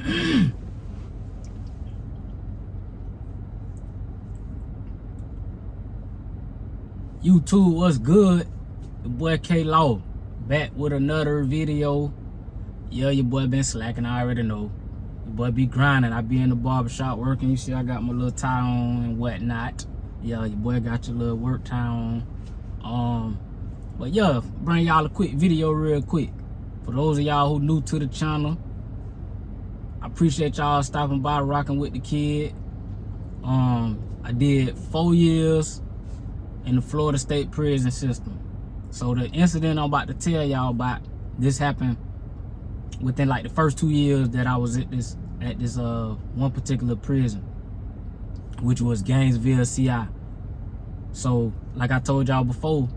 YouTube, what's good? Your boy K Law back with another video. Yeah, your boy been slacking, I already know. Your boy be grinding. I be in the barbershop working. You see I got my little tie on and whatnot. Yeah, your boy got your little work tie on. But yeah, bring y'all a quick video real quick. For those of y'all who new to the channel, I appreciate y'all stopping by, rocking with the kid. I did 4 years in the Florida State prison system. So the incident I'm about to tell y'all about, this happened within like the first 2 years that I was at this one particular prison, which was Gainesville, CI. So like I told y'all before,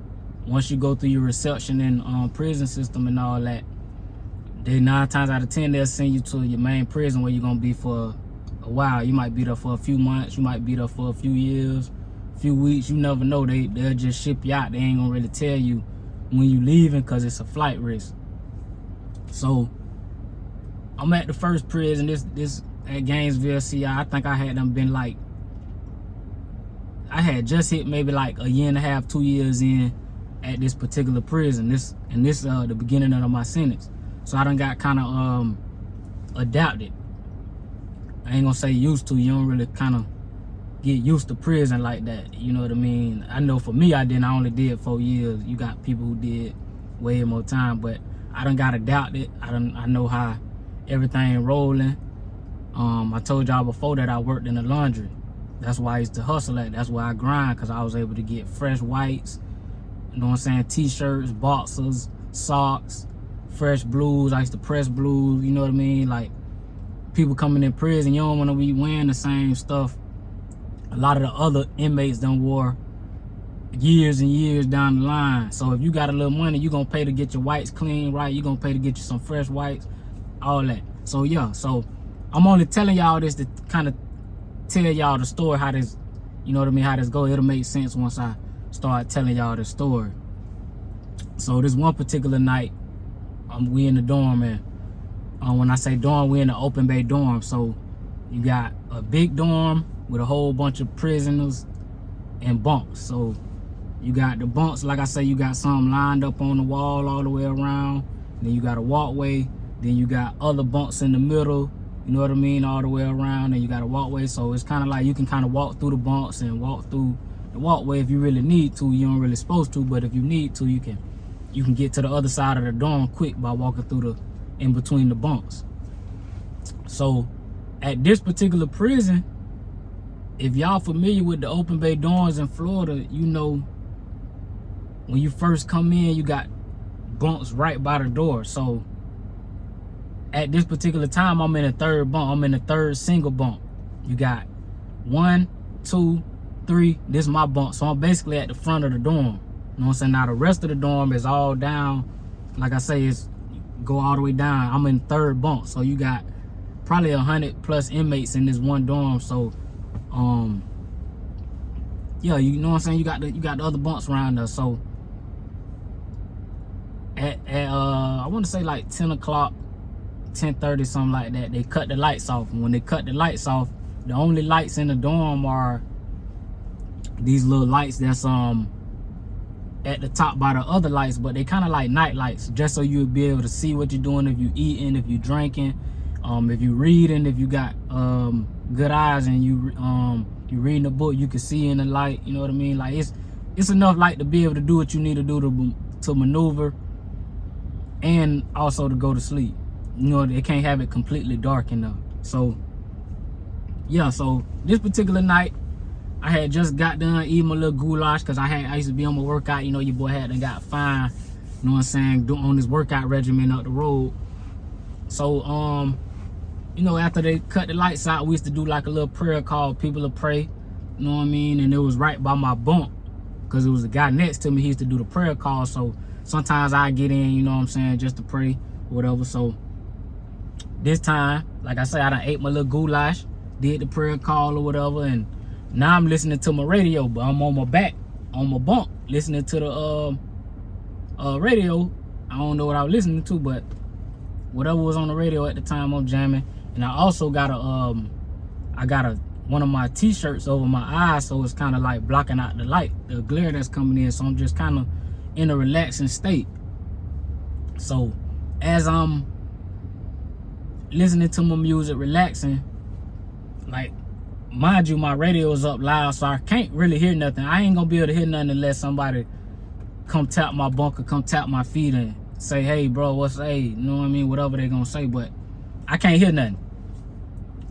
once you go through your reception and prison system and all that, they 9 times out of 10 they'll send you to your main prison where you're gonna be for a while. You might be there for a few months, you might be there for a few years, few weeks, you never know. They'll just ship you out. They ain't gonna really tell you when you leaving because it's a flight risk. So I'm at the first prison, this at Gainesville, CI. I think I had them been like, I had just hit maybe like a year and a half, 2 years in at this particular prison. This the beginning of my sentence. So I done got kind of adapted. I ain't gonna say used to. You don't really kind of get used to prison like that, you know what I mean? I know for me, I only did 4 years. You got people who did way more time, but I done got adapted. I know how everything rolling. I told y'all before that I worked in the laundry. That's why I used to hustle at. That's why I grind, because I was able to get fresh whites, you know what I'm saying, t-shirts, boxers, socks, fresh blues. I used to press blues, you know what I mean? Like, people coming in prison, you don't want to be wearing the same stuff a lot of the other inmates done wore years and years down the line. So if you got a little money, you gonna pay to get your whites clean, right? You gonna pay to get you some fresh whites, all that. So yeah, so I'm only telling y'all this to kind of tell y'all the story, how this, you know what I mean, how this go. It'll make sense once I start telling y'all the story. So this one particular night, we in the dorm, and when I say dorm, we in the open bay dorm. So you got a big dorm with a whole bunch of prisoners and bunks. So you got the bunks, like I say, you got some lined up on the wall all the way around. Then you got a walkway. Then you got other bunks in the middle, you know what I mean, all the way around. And you got a walkway. So it's kind of like you can kind of walk through the bunks and walk through the walkway if you really need to. You don't really supposed to, but if you need to, you can get to the other side of the dorm quick by walking through in between the bunks. So at this particular prison, if y'all familiar with the open bay dorms in Florida, you know when you first come in, you got bunks right by the door. So at this particular time, I'm in the third bunk. I'm in the third single bunk. You got 1, 2, 3. This is my bunk. So I'm basically at the front of the dorm. You know what I'm saying? Now the rest of the dorm is all down. Like I say, it's go all the way down. I'm in third bunk. So you got probably 100+ inmates in this one dorm. So yeah, you know what I'm saying, you got the other bunks around us. So at I want to say like 10 o'clock, 10:30, something like that, they cut the lights off. And when they cut the lights off, the only lights in the dorm are these little lights that's at the top by the other lights, but they kind of like night lights, just so you'll be able to see what you're doing, if you eating, if you drinking, if you reading, if you got good eyes and you reading a book, you can see in the light, you know what I mean? Like it's enough light to be able to do what you need to do to maneuver, and also to go to sleep. You know, they can't have it completely dark enough. So yeah, so this particular night, I had just got done eating my little goulash, because I used to be on my workout. You know, your boy had got fine, you know what I'm saying, on this workout regimen up the road. So you know, after they cut the lights out, we used to do like a little prayer call, people to pray, you know what I mean? And it was right by my bunk, because it was a guy next to me. He used to do the prayer call. So sometimes I get in, you know what I'm saying, just to pray, whatever. So this time, like I said, I done ate my little goulash, did the prayer call or whatever, and now I'm listening to my radio, but I'm on my back, on my bunk, listening to the radio. I don't know what I was listening to, but whatever was on the radio at the time, I'm jamming. And I also got one of my t-shirts over my eyes, so it's kind of like blocking out the light, the glare that's coming in. So I'm just kind of in a relaxing state. So as I'm listening to my music, relaxing, like, mind you, my radio is up loud, so I can't really hear nothing. I ain't gonna be able to hear nothing unless somebody come tap my bunker, come tap my feet and say, hey bro, what's, hey, you know what I mean, whatever they gonna say. But I can't hear nothing.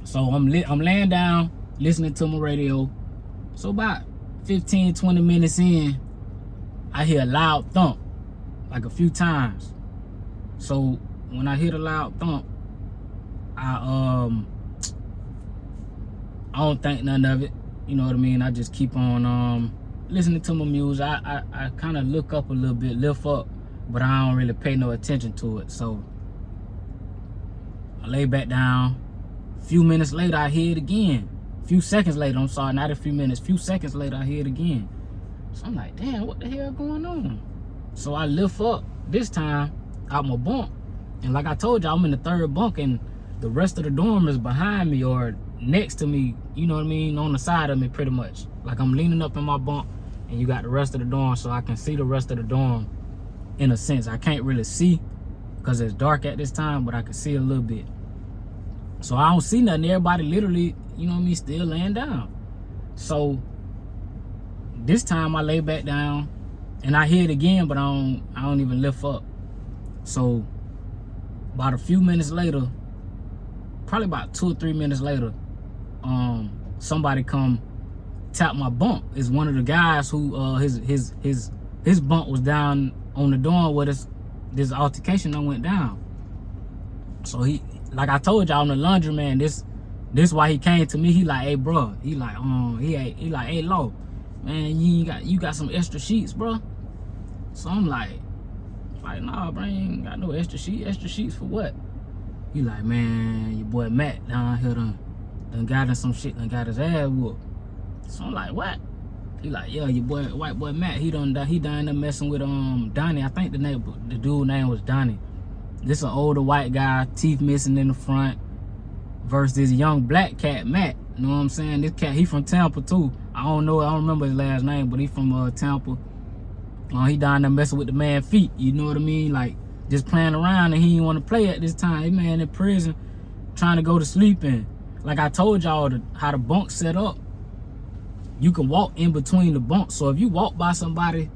So I'm laying down, listening to my radio. So about 15-20 minutes in, I hear a loud thump, like a few times. So when I hear the loud thump, I don't think none of it, you know what I mean. I just keep on listening to my music. I kind of look up a little bit, lift up, but I don't really pay no attention to it. So I lay back down. A few minutes later, I hear it again. A few seconds later, I'm sorry, not a few minutes, few seconds later, I hear it again. So I'm like, damn, what the hell going on? So I lift up this time out my bunk, and like I told you, I'm in the third bunk, and the rest of the dorm is behind me or next to me, you know what I mean, on the side of me pretty much. Like I'm leaning up in my bunk, and you got the rest of the dorm, so I can see the rest of the dorm in a sense. I can't really see because it's dark at this time, but I can see a little bit. So I don't see nothing. Everybody literally, you know what I mean, still laying down. So this time I lay back down and I hear it again, but I don't even lift up. So about a few minutes later, probably about 2 or 3 minutes later, somebody come tap my bunk. It's one of the guys who his bunk was down on the dorm where this altercation that went down. So he, like I told y'all, I'm the laundromat. This why he came to me. He like, hey bro, he like, hey Lo, man, you got some extra sheets, bro? So I'm like, nah, bro, I ain't got no extra sheets. Extra sheets for what? He like, man, your boy Matt down here done got in some shit, done got his ass whooped. So I'm like, what? He like, yeah, your boy, white boy Matt, he down there messing with Donnie. I think the dude name was Donnie. This an older white guy, teeth missing in the front, versus this young black cat, Matt. You know what I'm saying? This cat, he from Tampa too. I don't remember his last name, but he from Tampa. He down there messing with the man feet, you know what I mean? Like, just playing around, and he didn't want to play at this time. He man in prison, trying to go to sleep. And like I told y'all, how the bunk's set up, you can walk in between the bunks. So if you walk by somebody,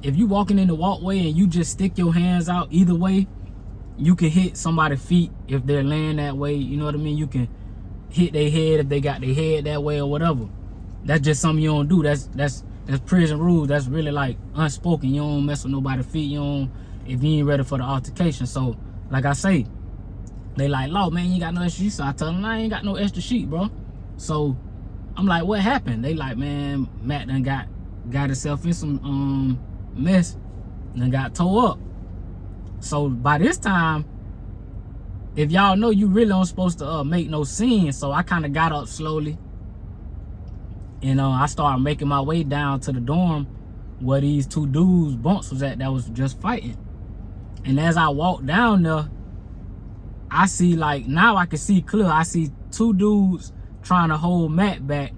if you walking in the walkway and you just stick your hands out either way, you can hit somebody's feet if they're laying that way, you know what I mean? You can hit their head if they got their head that way or whatever. That's just something you don't do. That's prison rules. That's really like unspoken. You don't mess with nobody's feet. You don't, if you ain't ready for the altercation. So like I say, they like, Law, man, you ain't got no extra sheet. So I tell them, I ain't got no extra sheet, bro. So I'm like, what happened? They like, man, Matt done got himself in some mess and then got tore up. So by this time, if y'all know, you really aren't supposed to make no scene. So I kind of got up slowly, and I started making my way down to the dorm where these two dudes bunks was at that was just fighting. And as I walked down there, I see, like, now I can see clear. I see two dudes trying to hold Matt back,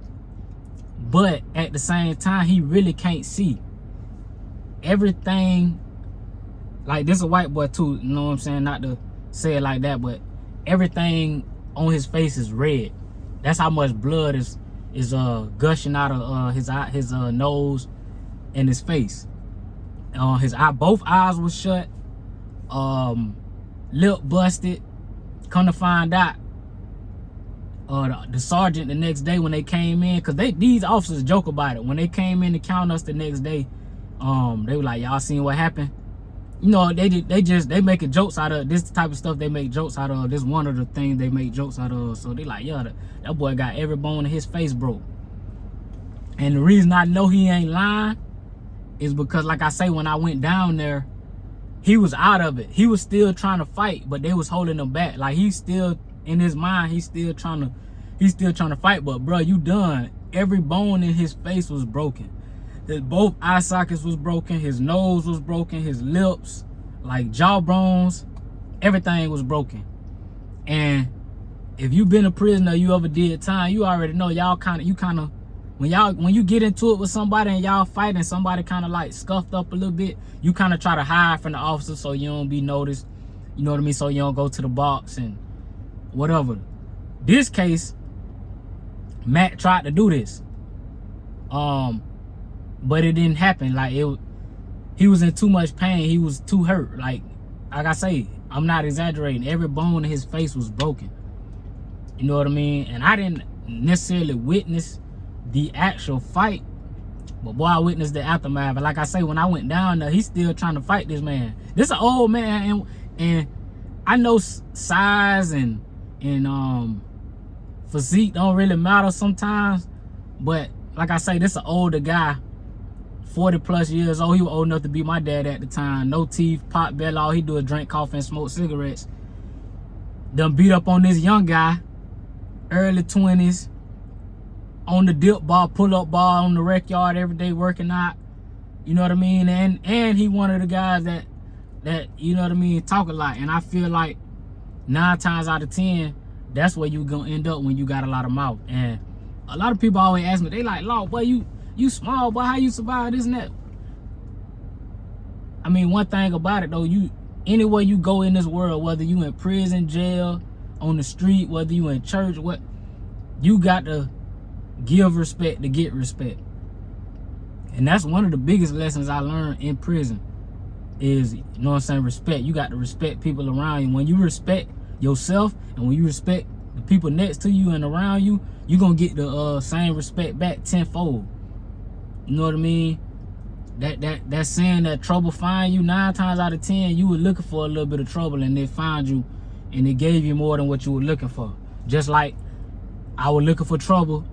but at the same time, he really can't see everything. Like, this a white boy too, you know what I'm saying? Not to say it like that, but everything on his face is red. That's how much blood is gushing out of his nose and his face. Both eyes was shut, lip busted. Come to find out, the sergeant the next day when they came in, cause these officers joke about it. When they came in to count us the next day, they were like, y'all seen what happened? You know, they making jokes out of this type of stuff. They make jokes out of this. One of the things they make jokes out of. So they like, yeah, that boy got every bone in his face broke. And the reason I know he ain't lying is because, like I say, when I went down there, he was out of it. He was still trying to fight, but they was holding him back. Like, he's still in his mind, he's still trying to fight. But bro, you done. Every bone in his face was broken. Both eye sockets was broken. His nose was broken. His lips, like jawbones, everything was broken. And if you been a prisoner, you ever did time, you already know y'all kind of when you get into it with somebody and y'all fighting, somebody kind of like scuffed up a little bit, you kind of try to hide from the officer so you don't be noticed, you know what I mean, so you don't go to the box and whatever. This case, Matt tried to do this, but it didn't happen. Like he was in too much pain, he was too hurt. Like I say, I'm not exaggerating, every bone in his face was broken, you know what I mean. And I didn't necessarily witness the actual fight, but boy, I witnessed the aftermath. And like I say, when I went down there, he's still trying to fight this man. This an old man, and I know size and physique don't really matter sometimes, but like I say, this an older guy, 40 plus years old. He was old enough to be my dad at the time. No teeth, pot belly, all he do is drink coffee and smoke cigarettes. Done beat up on this young guy, early 20s, on the dip bar, pull-up bar, on the rec yard every day working out, you know what I mean. And he one of the guys that you know what I mean, talk a lot. And I feel like 9 times out of 10, that's where you gonna end up when you got a lot of mouth. And a lot of people always ask me, they like, "Law, boy, you small, boy, how you survive this and that?" I mean, one thing about it though, anywhere you go in this world, whether you in prison, jail, on the street, whether you in church, what, you got to give respect to get respect. And that's one of the biggest lessons I learned in prison is, you know what I'm saying, respect. You got to respect people around you. When you respect yourself and when you respect the people next to you and around you, you're gonna get the same respect back tenfold. You know what I mean? That saying that trouble find you, 9 times out of 10 you were looking for a little bit of trouble and they found you and they gave you more than what you were looking for. Just like I was looking for trouble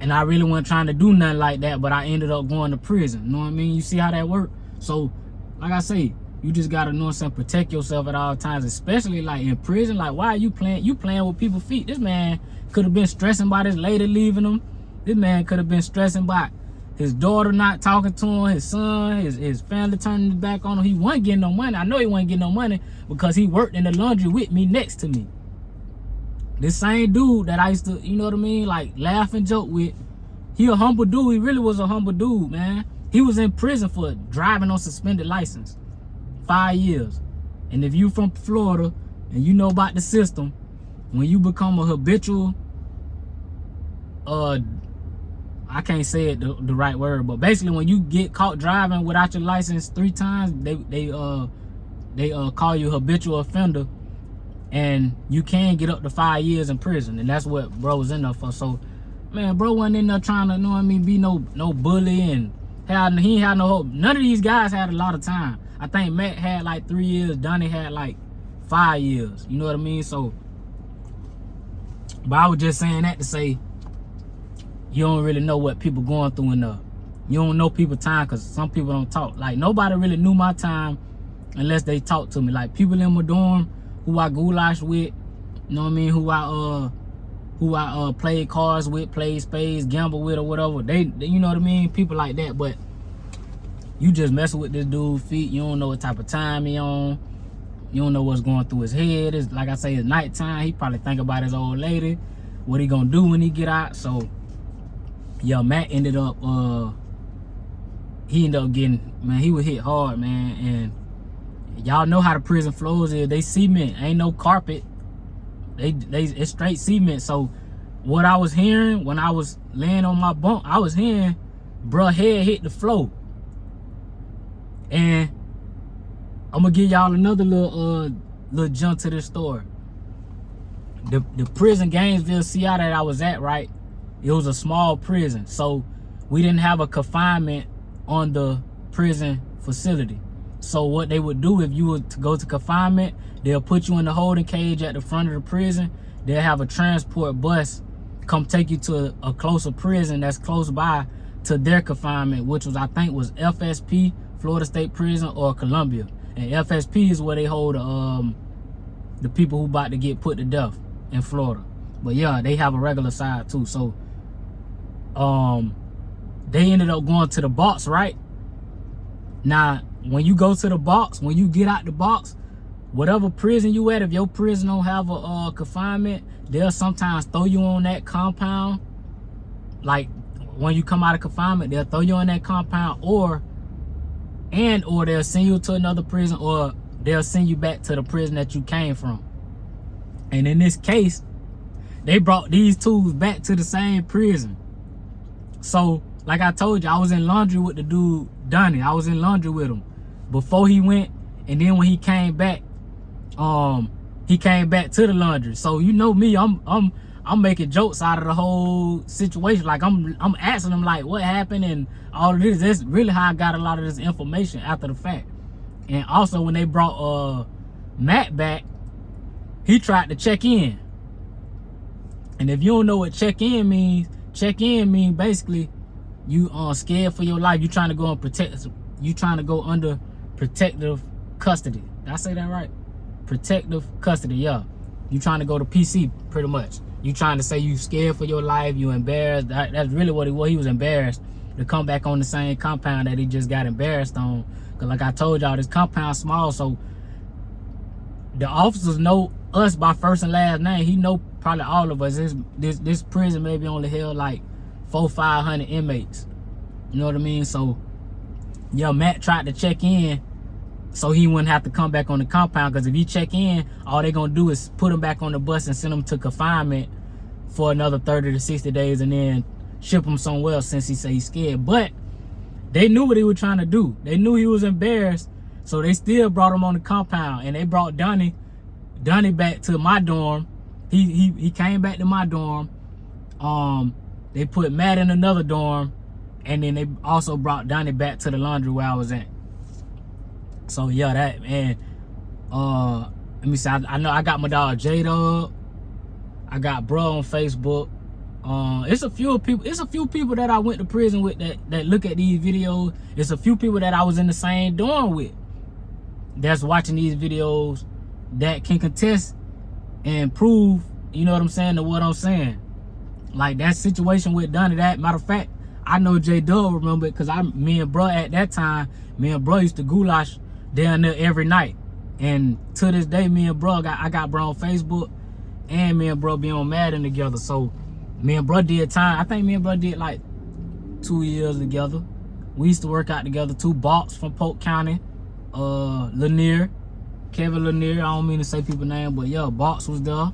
and I really wasn't trying to do nothing like that, but I ended up going to prison. You know what I mean? You see how that works? So, like I say, you just gotta, know what I'm saying, protect yourself at all times, especially like in prison. Like, why are you playing? You playing with people's feet. This man could have been stressing about his lady leaving him. This man could have been stressing about his daughter not talking to him, his son, his family turning his back on him. He wasn't getting no money. I know he wasn't getting no money because he worked in the laundry with me next to me. This same dude that I used to, you know what I mean, like laugh and joke with, he a humble dude. He really was a humble dude, man. He was in prison for driving on suspended license, 5 years. And if you from Florida and you know about the system, when you become a habitual, I can't say it the right word, but basically when you get caught driving without your license 3 times, they call you habitual offender, and you can get up to 5 years in prison, and that's what bro was in there for. So, man, bro wasn't in there trying to, know what I mean, be no bully, and he ain't had no hope. None of these guys had a lot of time. I think Matt had like 3 years, Donnie had like 5 years, you know what I mean? So, but I was just saying that to say, you don't really know what people going through enough. You don't know people's time because some people don't talk. Like, nobody really knew my time unless they talked to me. Like, people in my dorm who I goulash with, you know what I mean, who I played cards with, played spades, gamble with, or whatever. They, you know what I mean, people like that. But you just messing with this dude's feet. You don't know what type of time he on. You don't know what's going through his head. It's, like I say, it's nighttime. He probably think about his old lady, what he gonna do when he get out. So, yeah, Matt ended up, he ended up getting, man, he was hit hard, man. And y'all know how the prison floors is. They cement, ain't no carpet. It's straight cement. So what I was hearing when I was laying on my bunk, I was hearing bruh head hit the floor. And I'm gonna give y'all another little jump to this story. The prison Gainesville, CI that I was at, right? It was a small prison, so we didn't have a confinement on the prison facility. So what they would do, if you were to go to confinement, they'll put you in the holding cage at the front of the prison. They'll have a transport bus come take you to a closer prison that's close by to their confinement, which was, I think, was FSP, Florida State Prison, or Columbia. And FSP is where they hold the people who about to get put to death in Florida. But yeah, they have a regular side too. So they ended up going to the box, right? Now, when you go to the box, when you get out the box, whatever prison you at, if your prison don't have a confinement, they'll sometimes throw you on that compound. Like when you come out of confinement, they'll throw you on that compound, or they'll send you to another prison, or they'll send you back to the prison that you came from. And in this case, they brought these tools back to the same prison. So, like I told you, I was in laundry with the dude, Donnie. I was in laundry with him before he went, and then when he came back to the laundry. So you know me, I'm making jokes out of the whole situation. Like I'm asking him like what happened and all of this. That's really how I got a lot of this information after the fact. And also when they brought Matt back, he tried to check in. And if you don't know what check in means basically you scared for your life. You trying to go under protective custody. Did I say that right? Protective custody, yeah. You trying to go to PC pretty much. You trying to say you scared for your life, you embarrassed. That's really what he was. He was embarrassed to come back on the same compound that he just got embarrassed on. Cause like I told y'all, this compound small, so the officers know us by first and last name. He know probably all of us. This prison maybe only held like 400-500 inmates. You know what I mean? So yeah, Matt tried to check in so he wouldn't have to come back on the compound, because if he check in, all they gonna do is put him back on the bus and send him to confinement for another 30 to 60 days and then ship him somewhere else, since he say he's scared. But they knew what he was trying to do. They knew he was embarrassed, so they still brought him on the compound. And they brought Donnie back to my dorm. He came back to my dorm. They put Matt in another dorm, and then they also brought Donnie back to the laundry where I was at. So yeah, that, man. Let me see. I know I got my dog J-Dub. I got bro on Facebook. It's a few people that I went to prison with that look at these videos. It's a few people that I was in the same dorm with that's watching these videos that can contest and prove, you know what I'm saying, to what I'm saying. Like that situation with Donnie, that matter of fact, I know J-Dub remember it, because me and bro at that time, me and bro used to goulash down there every night. And to this day, me and bro, I got bro on Facebook, and me and bro be on Madden together. So me and bro did time. I think me and bro did like 2 years together. We used to work out together. 2 Box from Polk County, Lanier, Kevin Lanier. I don't mean to say people's name, but yeah, Box was there.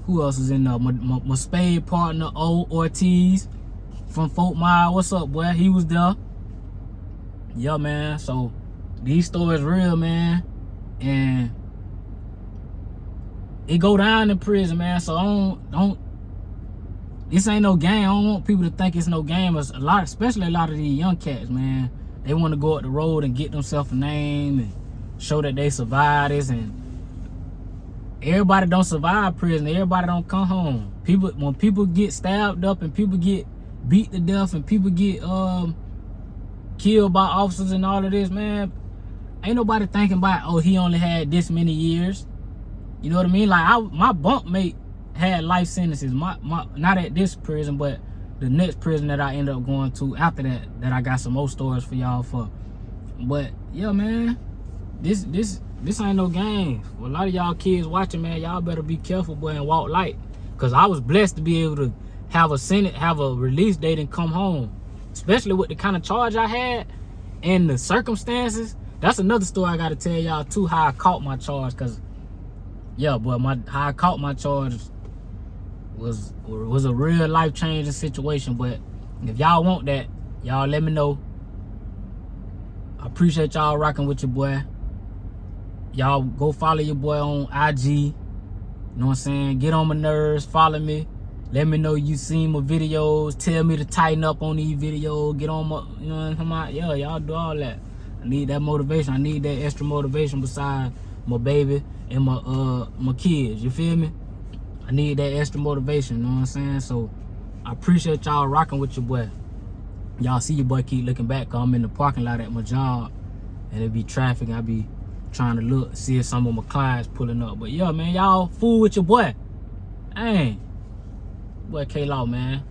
Who else was in there? My spade partner, O Ortiz from Fort Myers. What's up, boy? He was there. Yeah, man. So these stories real, man. And it go down in prison, man. So don't this ain't no game. I don't want people to think it's no game. It's especially a lot of these young cats, man. They want to go up the road and get themselves a name and show that they survived this. And everybody don't survive prison. Everybody don't come home. When people get stabbed up and people get beat to death and people get killed by officers and all of this, man, ain't nobody thinking about, oh, he only had this many years. You know what I mean? Like my bunkmate had life sentences. My not at this prison, but the next prison that I ended up going to after that I got some more stories for y'all for. But yeah, man, this ain't no game. For a lot of y'all kids watching, man, y'all better be careful, boy, and walk light. Cause I was blessed to be able to have a release date and come home. Especially with the kind of charge I had and the circumstances. That's another story I gotta tell y'all too, how I caught my charge. Cause yeah, boy, how I caught my charge was a real life-changing situation. But if y'all want that, y'all let me know. I appreciate y'all rocking with your boy. Y'all go follow your boy on IG. You know what I'm saying? Get on my nerves, follow me. Let me know you seen my videos. Tell me to tighten up on these videos. Get on my, you know what I'm saying? Yeah, y'all do all that. I need that motivation. I need that extra motivation besides my baby and my kids. You feel me? I need that extra motivation, you know what I'm saying? So I appreciate y'all rocking with your boy. Y'all see your boy keep looking back, cause I'm in the parking lot at my job and it be traffic. I be trying to look, see if some of my clients pulling up. But yeah, man, y'all fool with your boy. Hey, boy K-Law, man.